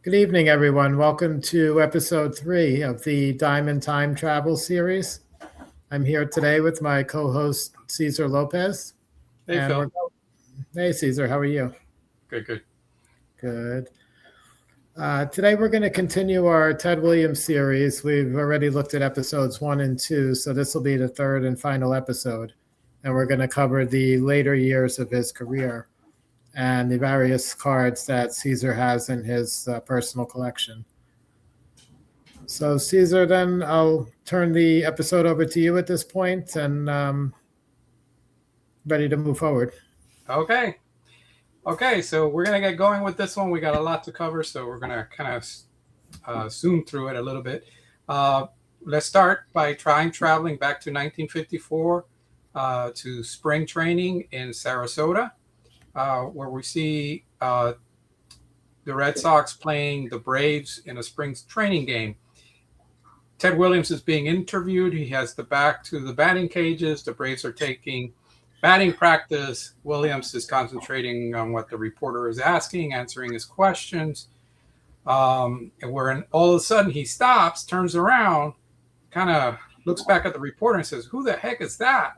Good evening, everyone. Welcome to episode 3 of the Diamond Time Travel series. I'm here today with my co host, Cesar Lopez. Hey, And Phil. we're, hey, Cesar, how are you? Good, good. Good. Today, we're going to continue our Ted Williams series. We've already looked at episodes 1 and 2, so this will be the third and final episode. And we're going to cover the later years of his career and the various cards that Caesar has in his personal collection. So, Caesar, then I'll turn the episode over to you at this point and ready to move forward. Okay. Okay, so we're going to get going with this one. We got a lot to cover, so we're going to kind of zoom through it a little bit. Uh, let's start by traveling back to 1954 to spring training in Sarasota, where we see the Red Sox playing the Braves in a spring training game. Ted Williams is being interviewed. He has the back to the batting cages. The Braves are taking batting practice. Williams is concentrating on what the reporter is asking, answering his questions. And where all of a sudden he stops, turns around, kind of looks back at the reporter and says, "Who the heck is that?"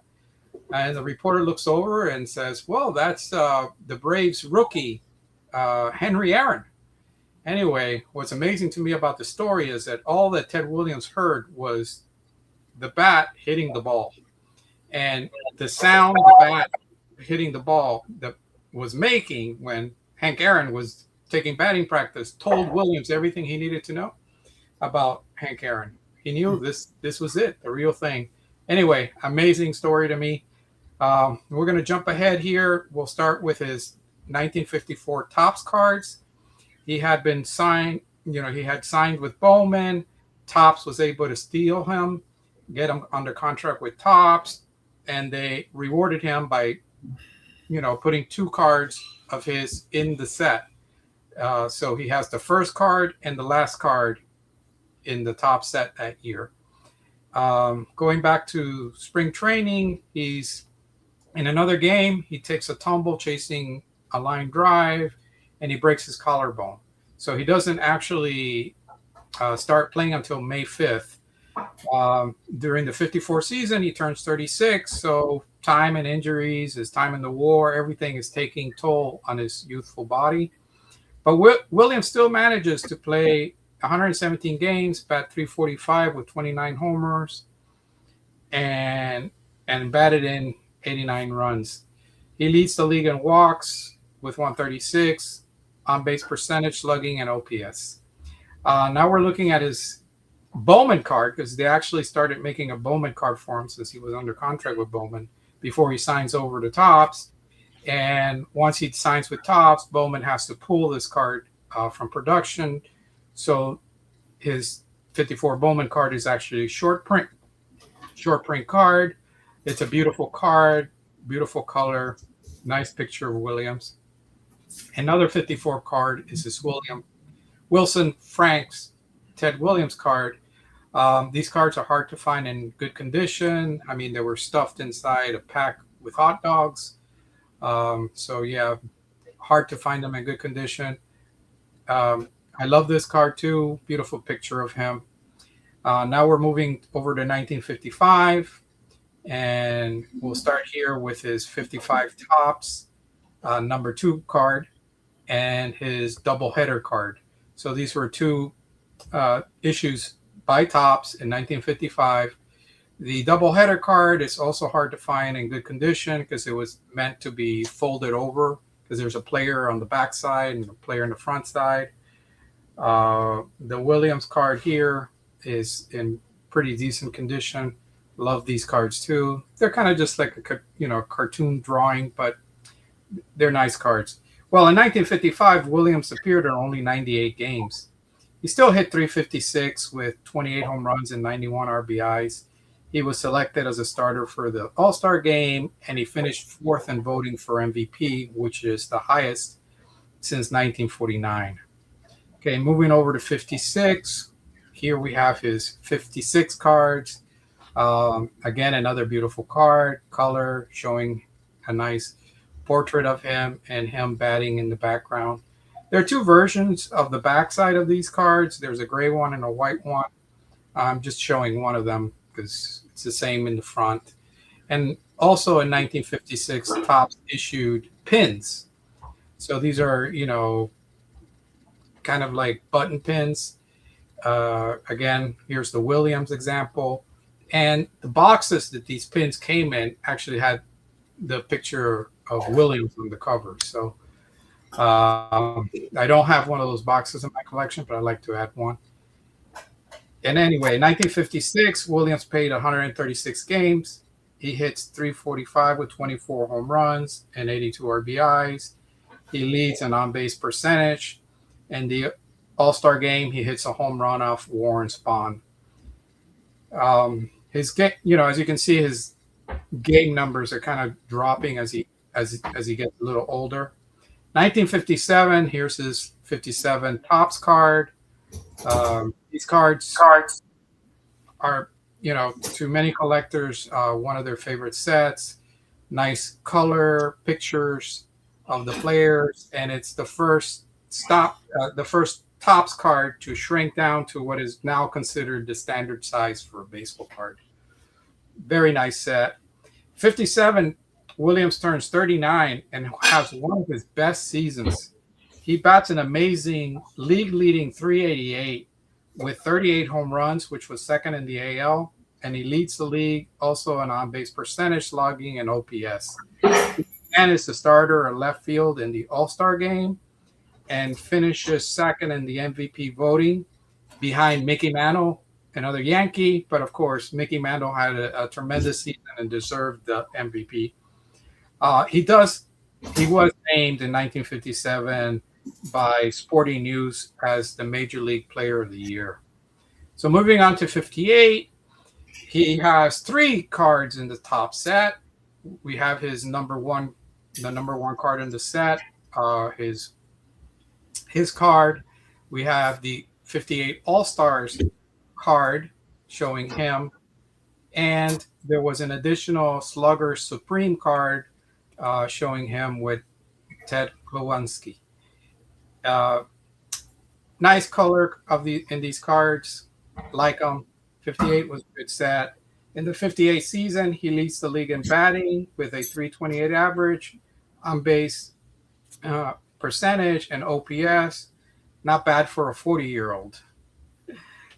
And the reporter looks over and says, "Well, that's the Braves rookie, Henry Aaron." Anyway, what's amazing to me about the story is that all that Ted Williams heard was the bat hitting the ball. And the sound the bat hitting the ball that was making when Hank Aaron was taking batting practice told Williams everything he needed to know about Hank Aaron. He knew this was it, the real thing. Anyway, amazing story to me. We're going to jump ahead here. We'll start with his 1954 Topps cards. He had been signed, he had signed with Bowman. Topps was able to steal him, get him under contract with Topps, and they rewarded him by, putting 2 cards of his in the set. So he has the first card and the last card in the top set that year. Going back to spring training, he's in another game. He takes a tumble chasing a line drive, and he breaks his collarbone. So he doesn't actually start playing until May 5th. During the 54 season, he turns 36. So time and injuries, his time in the war, everything is taking toll on his youthful body. But Williams still manages to play 117 games, bat 345 with 29 homers, and batted in 89 runs. He leads the league in walks with 136, on base percentage, slugging, and OPS. Now we're looking at his Bowman card, because they actually started making a Bowman card for him since he was under contract with Bowman before he signs over to Topps. And once he signs with Topps, Bowman has to pull this card from production. So his 54 Bowman card is actually a short print card. It's a beautiful card, beautiful color, nice picture of Williams. Another 54 card is this Wilson Franks Ted Williams card. These cards are hard to find in good condition. I mean, they were stuffed inside a pack with hot dogs. So yeah, hard to find them in good condition. I love this card too. Beautiful picture of him. Now we're moving over to 1955, and we'll start here with his 55 Topps number 2 card and his doubleheader card. So these were 2 issues by Topps in 1955. The doubleheader card is also hard to find in good condition because it was meant to be folded over, because there's a player on the back side and a player on the front side. The Williams card here is in pretty decent condition. Love these cards too. They're kind of just like a cartoon drawing, but they're nice cards. Well, in 1955, Williams appeared in only 98 games. He still hit 356 with 28 home runs and 91 RBIs. He was selected as a starter for the All-Star game, and he finished 4th in voting for MVP, which is the highest since 1949. Okay, moving over to 56. Here we have his 56 cards. Again, another beautiful card, color, showing a nice portrait of him and him batting in the background. There are two versions of the backside of these cards. There's a gray one and a white one. I'm just showing one of them because it's the same in the front. And also in 1956, Topps issued pins. So these are, kind of like button pins. Again, here's the Williams example. And the boxes that these pins came in actually had the picture of Williams on the cover. So I don't have one of those boxes in my collection, but I'd like to add one. And anyway, 1956, Williams played 136 games. He hits 345 with 24 home runs and 82 RBIs. He leads in on-base percentage. In the All-Star game, he hits a home run off Warren Spahn. His game, as you can see, his game numbers are kind of dropping as he gets a little older. 1957, here's his 57 Topps card. These cards are, to many collectors, one of their favorite sets. Nice color pictures of the players, and it's the first Topps card to shrink down to what is now considered the standard size for a baseball card. Very nice set. 57, Williams turns 39 and has one of his best seasons. He bats an amazing league-leading 388 with 38 home runs, which was second in the AL, and he leads the league also in on-base percentage, slugging, and OPS. And is the starter at left field in the All-Star game and finishes second in the MVP voting behind Mickey Mantle, another Yankee. But, of course, Mickey Mantle had a tremendous season and deserved the MVP. He was named in 1957 by Sporting News as the Major League Player of the Year. So moving on to 58, he has 3 cards in the top set. We have his the number one card in the set, his card. We have the 58 All-Stars card showing him. And there was an additional Slugger Supreme card showing him with Ted Glowinski. Nice color in these cards. Like them. 58 was a good set. In the 58 season, he leads the league in batting with a 328 average, on base percentage, and OPS. Not bad for a 40-year-old.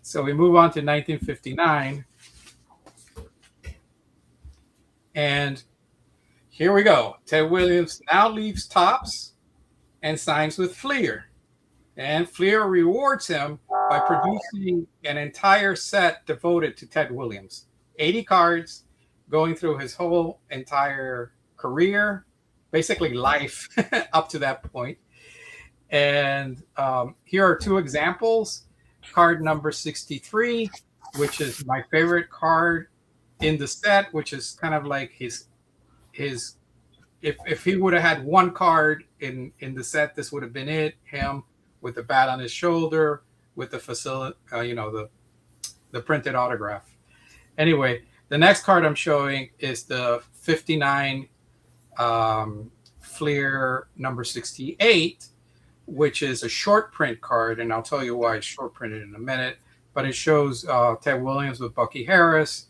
So we move on to 1959. And here we go. Ted Williams now leaves Topps and signs with Fleer. And Fleer rewards him by producing an entire set devoted to Ted Williams. 80 cards going through his whole entire career, basically life up to that point. And here are 2 examples. Card number 63, which is my favorite card in the set, which is kind of like his if he would have had one card in the set, this would have been it. Him with the bat on his shoulder, with the facility, the printed autograph. Anyway, the next card I'm showing is the 59 Fleer number 68, which is a short print card, and I'll tell you why it's short printed in a minute. But it shows Ted Williams with Bucky Harris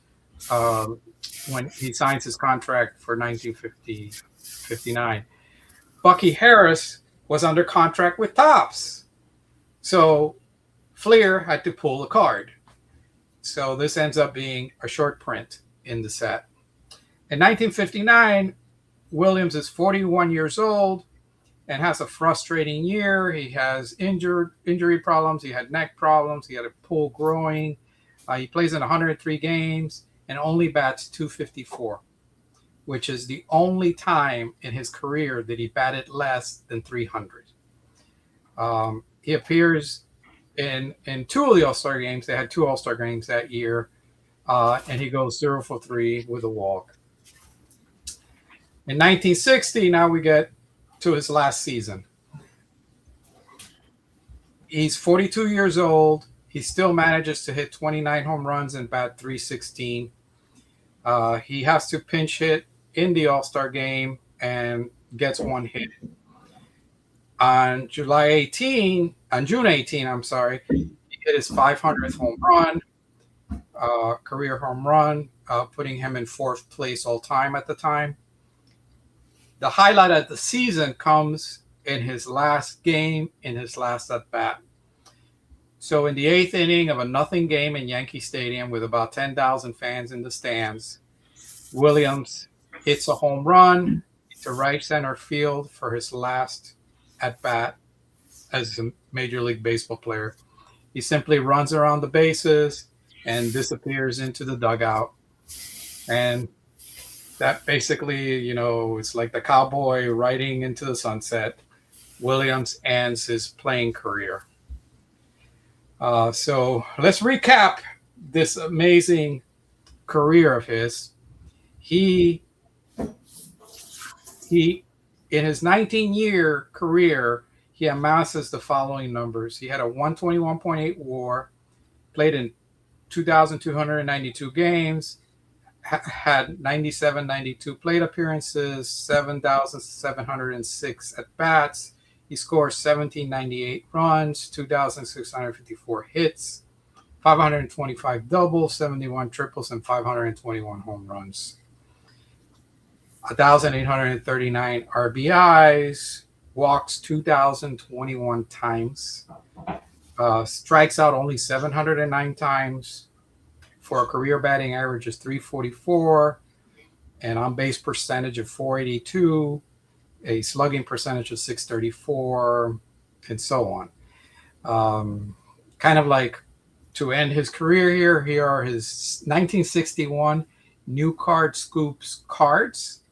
when he signs his contract for 1959. Bucky Harris was under contract with Topps, so Fleer had to pull the card. So this ends up being a short print in the set. In 1959, Williams is 41 years old and has a frustrating year. He has injury problems. He had neck problems. He had a pulled groin. He plays in 103 games and only bats .254, which is the only time in his career that he batted less than 300. He appears in 2 of the All-Star games. They had 2 All-Star games that year, and he goes 0 for 3 with a walk. In 1960, now we get to his last season. He's 42 years old. He still manages to hit 29 home runs and bat .316. He has to pinch hit in the All-Star game and gets 1 hit. On June 18, I'm sorry, he hit his 500th home run, career home run, putting him in fourth place all time at the time. The highlight of the season comes in his last game, in his last at bat. So in the eighth inning of a nothing game in Yankee Stadium with about 10,000 fans in the stands, Williams hits a home run to right center field for his last at bat as a Major League Baseball player. He simply runs around the bases and disappears into the dugout. And that basically, it's like the cowboy riding into the sunset. Williams ends his playing career. So let's recap this amazing career of his. He in his 19-year career, he amasses the following numbers. He had a 121.8 WAR, played in 2,292 games, had 92 plate appearances, 7,706 at bats. He scores 1,798 runs, 2,654 hits, 525 doubles, 71 triples, and 521 home runs. 1,839 RBIs, walks 2,021 times, strikes out only 709 times, for a career batting average of 344, an on-base percentage of 482, a slugging percentage of 634, and so on. Kind of like to end his career here are his 1961 New Card Scoops cards,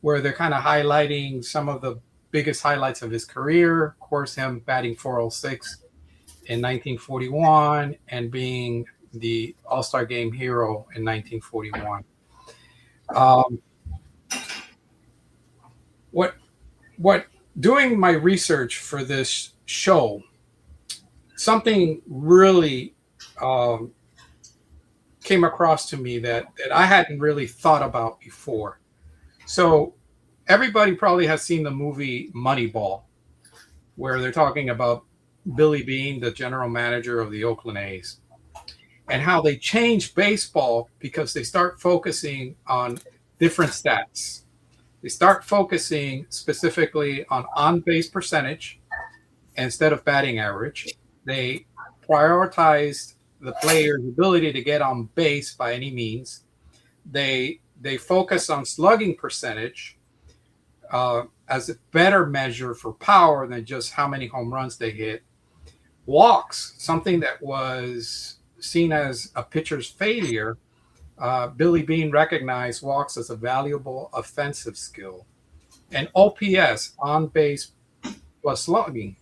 where they're kind of highlighting some of the biggest highlights of his career. Of course, him batting 406 in 1941 and being the All-Star Game hero in 1941. What doing my research for this show, something really came across to me that I hadn't really thought about before. So everybody probably has seen the movie Moneyball, where they're talking about Billy Beane, the general manager of the Oakland A's, and how they change baseball because they start focusing on different stats. They start focusing specifically on on-base percentage instead of batting average. They prioritized the player's ability to get on base by any means. They focus on slugging percentage as a better measure for power than just how many home runs they hit. Walks, something that was seen as a pitcher's failure, Billy Beane recognized walks as a valuable offensive skill. And OPS, on base plus slugging,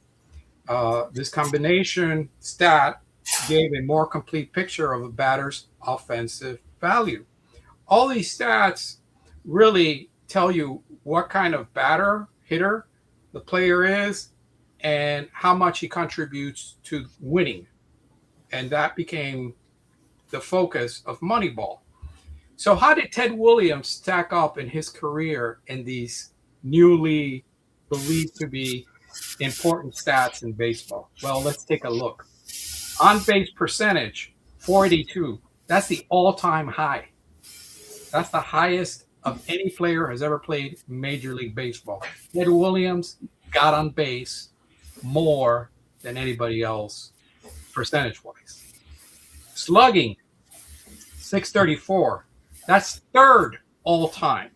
this combination stat gave a more complete picture of a batter's offensive value. All these stats really tell you what kind of hitter the player is and how much he contributes to winning. And that became the focus of Moneyball. So how did Ted Williams stack up in his career in these newly believed to be important stats in baseball? Well, let's take a look. On-base percentage, 482. That's the all-time high. That's the highest of any player has ever played Major League Baseball. Ted Williams got on base more than anybody else percentage-wise. Slugging, 634. That's third all-time,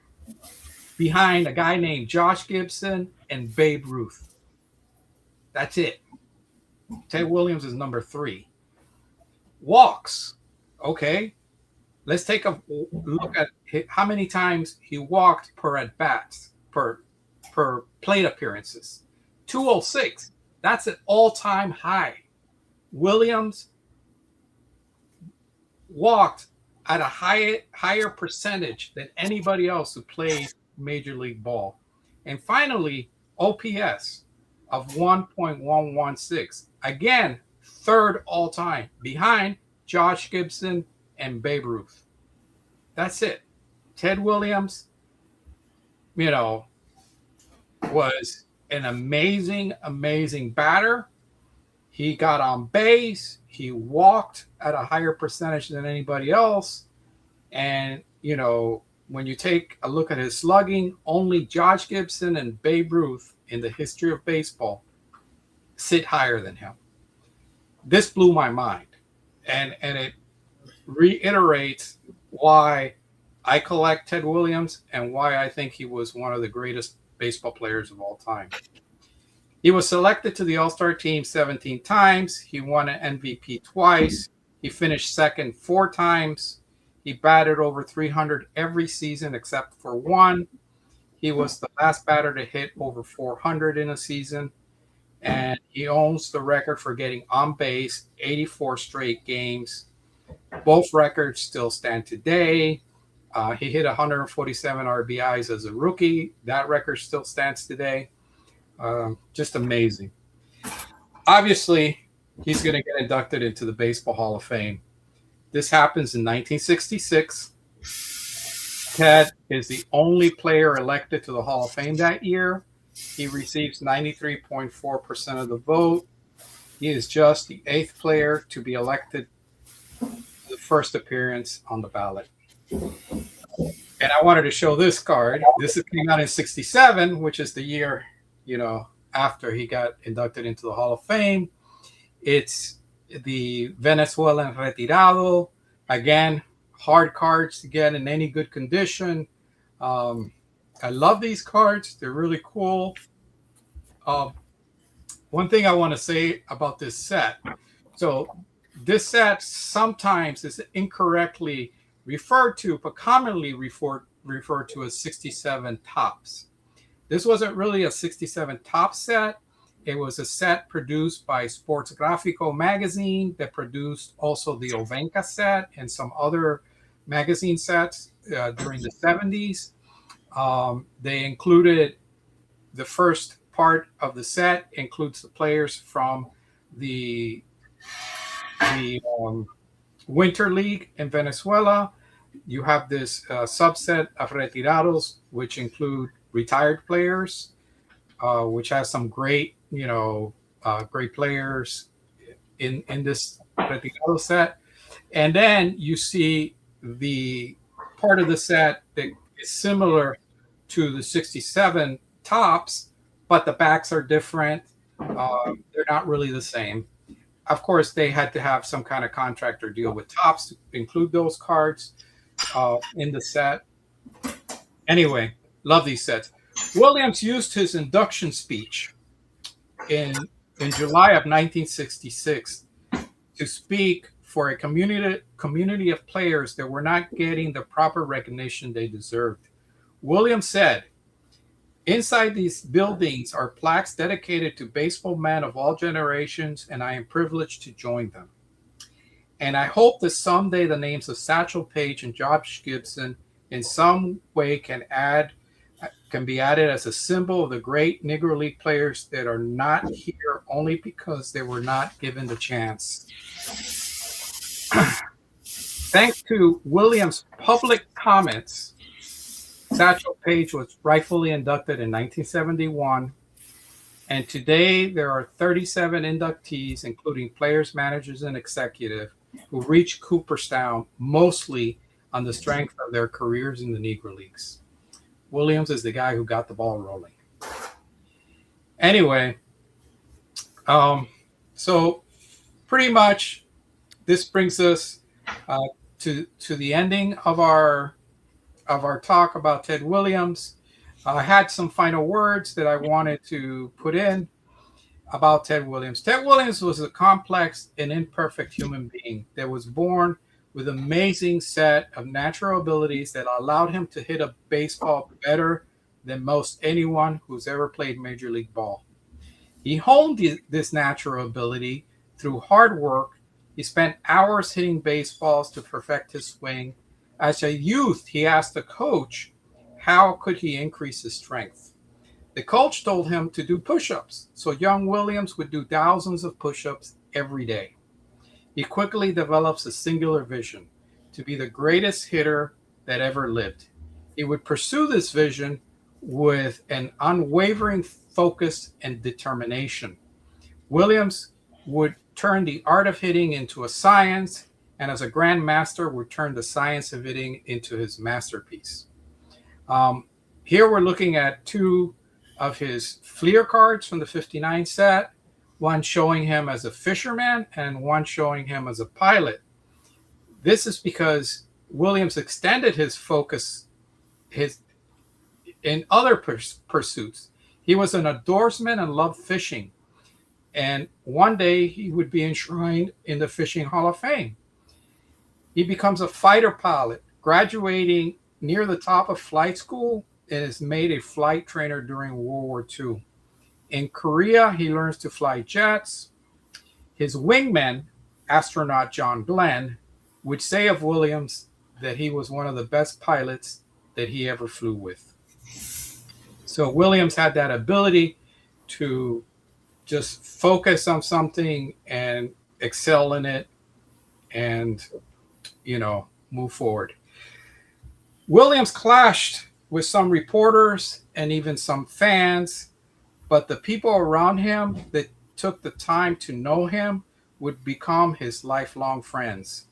behind a guy named Josh Gibson and Babe Ruth. That's it. Ted Williams is number 3. Walks. Okay. Let's take a look at how many times he walked per at-bats, per plate appearances. 206. That's an all-time high. Williams walked at a higher percentage than anybody else who played Major League Ball. And finally, OPS of 1.116. Again, third all-time, behind Josh Gibson and Babe Ruth. That's it. Ted Williams, was an amazing, amazing batter. He got on base. He walked at a higher percentage than anybody else. And, when you take a look at his slugging, only Josh Gibson and Babe Ruth in the history of baseball sit higher than him. This blew my mind. And it reiterates why I collect Ted Williams and why I think he was one of the greatest baseball players of all time. He was selected to the All-Star team 17 times. He won an MVP twice. He finished second 4 times. He batted over 300 every season except for one. He was the last batter to hit over 400 in a season. And he owns the record for getting on base 84 straight games. Both records still stand today. He hit 147 RBIs as a rookie. That record still stands today. Just amazing. Obviously, he's going to get inducted into the Baseball Hall of Fame. This happens in 1966. Ted is the only player elected to the Hall of Fame that year. He receives 93.4% of the vote. He is just the 8th player to be elected to the first appearance on the ballot. And I wanted to show this card. This came out in 67, which is the year, after he got inducted into the Hall of Fame. It's the Venezuelan retirado. Again, hard cards to get in any good condition. I love these cards. They're really cool. One thing I want to say about this set. So this set sometimes is incorrectly referred to, but commonly referred to as 67 tops. This wasn't really a 67 top set. It was a set produced by Sports Gráfico magazine that produced also the Ovenka set and some other magazine sets during the 70s. They included the first part of the set includes the players from the Winter League in Venezuela. You have this subset of retirados, which include retired players, which has some great great players in this retirado set. And then you see the part of the set that is similar to the 67 tops, but the backs are different. They're not really the same. Of course, they had to have some kind of contract or deal with Topps to include those cards in the set. Anyway, love these sets. Williams used his induction speech in July of 1966 to speak for a community of players that were not getting the proper recognition they deserved. Williams said, "Inside these buildings are plaques dedicated to baseball men of all generations, and I am privileged to join them. And I hope that someday the names of Satchel Paige and Josh Gibson in some way can be added as a symbol of the great Negro League players that are not here only because they were not given the chance." Thanks to Williams' public comments, Satchel Paige was rightfully inducted in 1971, and today there are 37 inductees, including players, managers, and executive, who reached Cooperstown mostly on the strength of their careers in the Negro Leagues. Williams is the guy who got the ball rolling. Anyway, so pretty much this brings us to the ending of our talk about Ted Williams. I had some final words that I wanted to put in about Ted Williams. Ted Williams was a complex and imperfect human being that was born with an amazing set of natural abilities that allowed him to hit a baseball better than most anyone who's ever played Major League Ball. He honed this natural ability through hard work. He spent hours hitting baseballs to perfect his swing. As a youth, he asked the coach, how could he increase his strength? The coach told him to do push-ups, so young Williams would do thousands of push-ups every day. He quickly develops a singular vision to be the greatest hitter that ever lived. He would pursue this vision with an unwavering focus and determination. Williams would turn the art of hitting into a science, and as a grandmaster, would turn the science of hitting into his masterpiece. Um, Here we're looking at two of his Fleer cards from the 59 set, one showing him as a fisherman and one showing him as a pilot. This is because Williams extended his focus in other pursuits. He was an outdoorsman and loved fishing. And one day he would be enshrined in the Fishing Hall of Fame. He becomes a fighter pilot, graduating near the top of flight school, and is made a flight trainer during World War II. In Korea, he learns to fly jets. His wingman, astronaut John Glenn, would say of Williams that he was one of the best pilots that he ever flew with. So Williams had that ability to just focus on something and excel in it and, move forward. Williams clashed with some reporters and even some fans, but the people around him that took the time to know him would become his lifelong friends.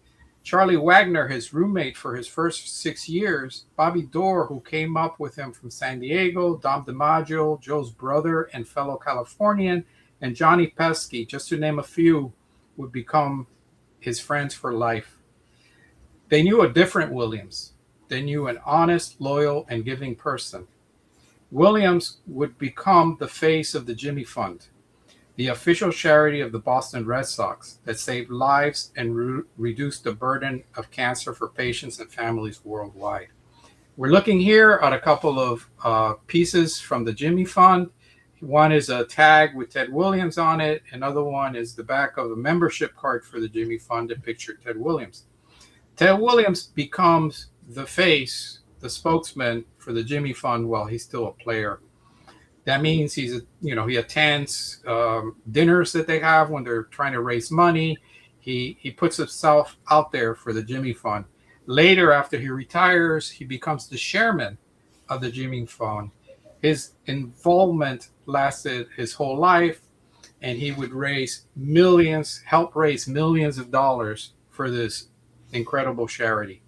Charlie Wagner, his roommate for his first 6 years, Bobby Dorr, who came up with him from San Diego, Dom DiMaggio, Joe's brother and fellow Californian, and Johnny Pesky, just to name a few, would become his friends for life. They knew a different Williams. They knew an honest, loyal, and giving person. Williams would become the face of the Jimmy Fund, the official charity of the Boston Red Sox that saved lives and reduced the burden of cancer for patients and families worldwide. We're looking here at a couple of pieces from the Jimmy Fund. One is a tag with Ted Williams on it. Another one is the back of a membership card for the Jimmy Fund that pictured Ted Williams. Ted Williams becomes the face, the spokesman for the Jimmy Fund while he's still a player. That means he attends dinners that they have when they're trying to raise money. He puts himself out there for the Jimmy Fund. Later, after he retires, he becomes the chairman of the Jimmy Fund. His involvement lasted his whole life, and he would help raise millions of dollars for this incredible charity.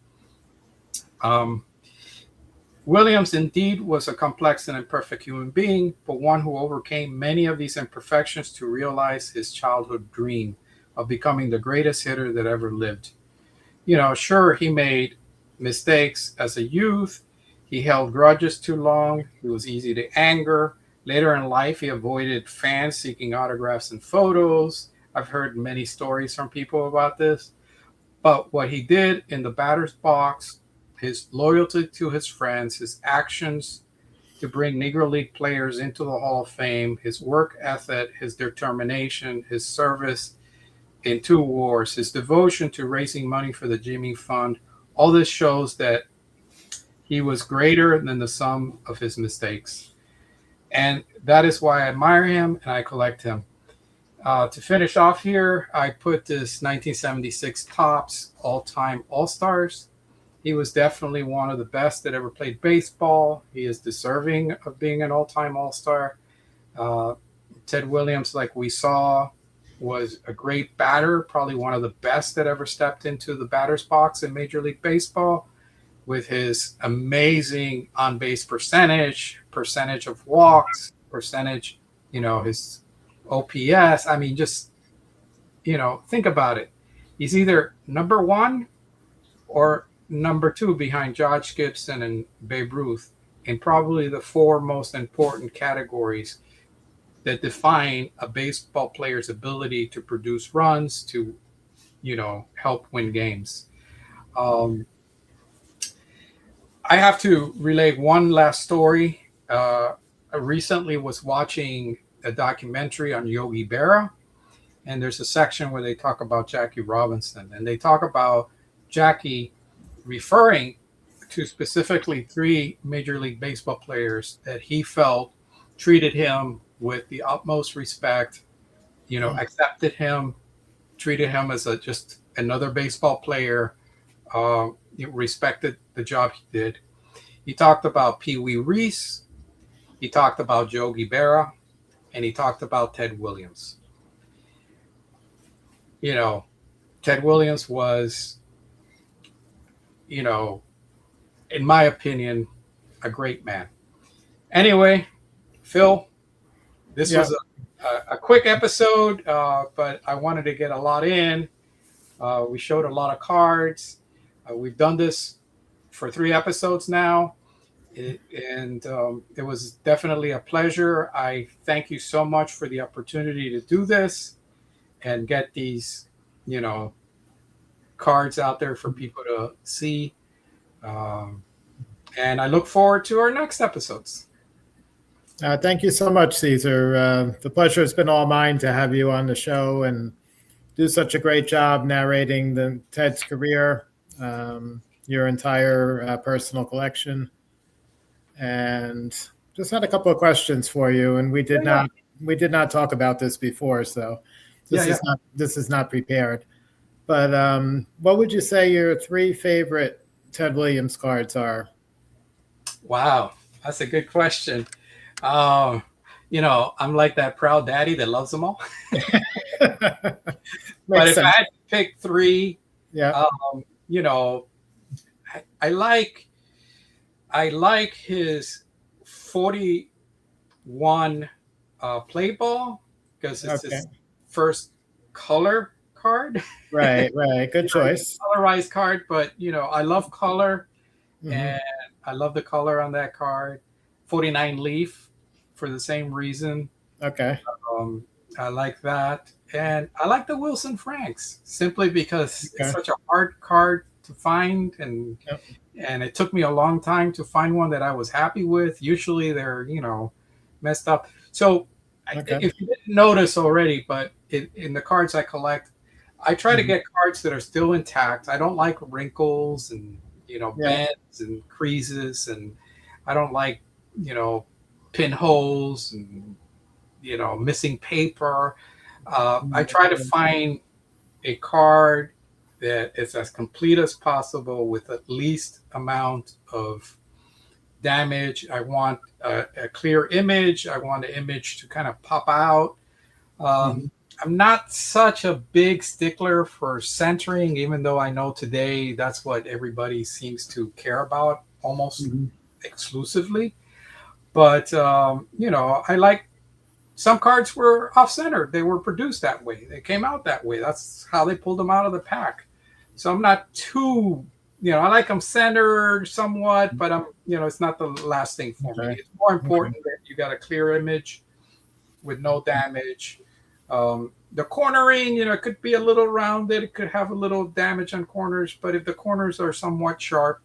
Williams indeed was a complex and imperfect human being, but one who overcame many of these imperfections to realize his childhood dream of becoming the greatest hitter that ever lived. Sure, he made mistakes as a youth. He held grudges too long. He was easy to anger. Later in life, he avoided fans seeking autographs and photos. I've heard many stories from people about this. But what he did in the batter's box, his loyalty to his friends, his actions to bring Negro League players into the Hall of Fame, his work ethic, his determination, his service in 2 wars, his devotion to raising money for the Jimmy Fund, all this shows that he was greater than the sum of his mistakes. And that is why I admire him and I collect him. To finish off here, I put this 1976 Topps all-time All-Stars. He was definitely one of the best that ever played baseball. He is deserving of being an all-time All-Star. Ted Williams, like we saw, was a great batter, probably one of the best that ever stepped into the batter's box in Major League Baseball, with his amazing on-base percentage of walks, percentage, his OPS. I mean, just, think about it. He's either number 1 or number 2 behind George Gibson and Babe Ruth in probably the 4 most important categories that define a baseball player's ability to produce runs, to, help win games. I have to relay one last story. I recently was watching a documentary on Yogi Berra, and there's a section where they talk about Jackie Robinson, and they talk about Jackie referring to specifically 3 Major League Baseball players that he felt treated him with the utmost respect, accepted him, treated him as just another baseball player, respected the job he did. He talked about Pee Wee Reese, He talked about Joe Guevara, and he talked about Ted Williams. You know, Ted Williams was, you know, in my opinion, a great man. Anyway, Phil, this Yeah. was a quick episode, but I wanted to get a lot in. We showed a lot of cards. We've done this for 3 episodes now. It was definitely a pleasure. I thank you so much for the opportunity to do this and get these, cards out there for people to see. And I look forward to our next episodes. Thank you so much, Cesar. The pleasure has been all mine to have you on the show and do such a great job narrating Ted's career, your entire personal collection. And just had a couple of questions for you, and we did not talk about this before, so this is not prepared. But what would you say your 3 favorite Ted Williams cards are? Wow, that's a good question. I'm like that proud daddy that loves them all. But if I had to pick 3, I like his 41 play ball because it's his first color card. Right. Good choice. Colorized card, but I love color, and I love the color on that card. 49 leaf for the same reason. Okay. I like that, and I like the Wilson Franks simply because it's such a hard card to find, and it took me a long time to find one that I was happy with. Usually they're messed up. So if you didn't notice already, but in the cards I collect, I try to get cards that are still intact. I don't like wrinkles and bends and creases, and I don't like pinholes and missing paper. I try to find a card that is as complete as possible with at least amount of damage. I want a clear image. I want the image to kind of pop out. I'm not such a big stickler for centering, even though I know today that's what everybody seems to care about almost exclusively. But, I like some cards were off-center. They were produced that way. They came out that way. That's how they pulled them out of the pack. So I'm not too, I like them centered somewhat, but it's not the last thing for me. It's more important that you got a clear image with no damage. The cornering, it could be a little rounded. It could have a little damage on corners, but if the corners are somewhat sharp,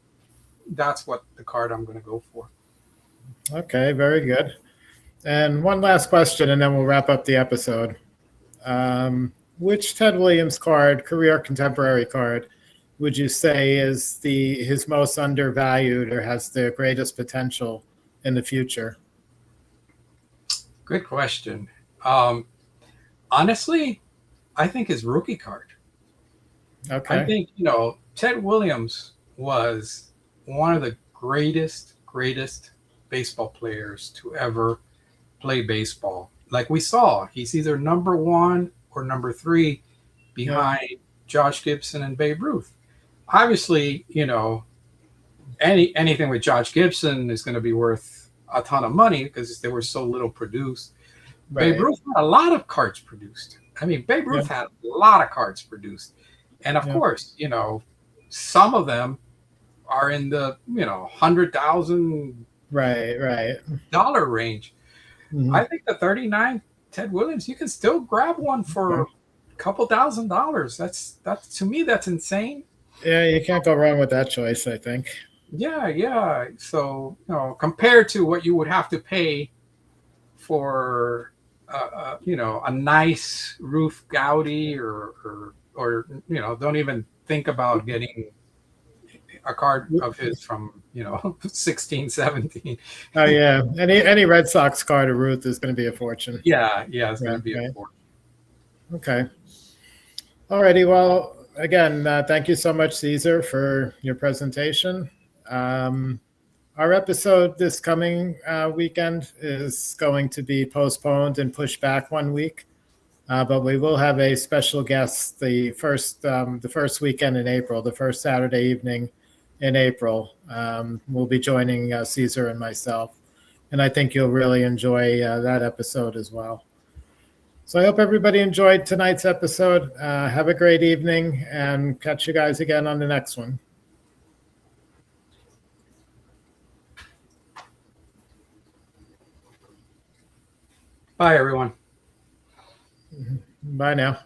that's what the card I'm going to go for. Okay, very good. And one last question, and then we'll wrap up the episode. Which Ted Williams card, career contemporary card, would you say is his most undervalued or has the greatest potential in the future? Good question. Honestly, I think his rookie card. Okay. I think, Ted Williams was one of the greatest baseball players to ever play baseball. Like we saw, he's either number 1 or number 3 behind Josh Gibson and Babe Ruth. Obviously, anything with Josh Gibson is going to be worth a ton of money because there were so little produced. Right. Babe Ruth had a lot of cards produced. I mean, Babe Ruth had a lot of cards produced. And of course, some of them are in the, $100,000 dollar range. I think the 39 Ted Williams, you can still grab one for a couple $1,000s. That's to me, that's insane. Yeah, you can't go wrong with that choice, I think. Yeah. So, compared to what you would have to pay for, a nice Ruth Gowdy or don't even think about getting a card of his from 16, 17. Oh yeah, any Red Sox card of Ruth is going to be a fortune. Yeah, it's going to be a fortune. Okay. Alrighty. Well, again, thank you so much, Cesar, for your presentation. Our Our episode this coming weekend is going to be postponed and pushed back 1 week, but we will have a special guest the first weekend in April, the first Saturday evening in April. We'll be joining Cesar and myself, and I think you'll really enjoy that episode as well. So I hope everybody enjoyed tonight's episode. Have a great evening, and catch you guys again on the next one. Bye, everyone. Bye now.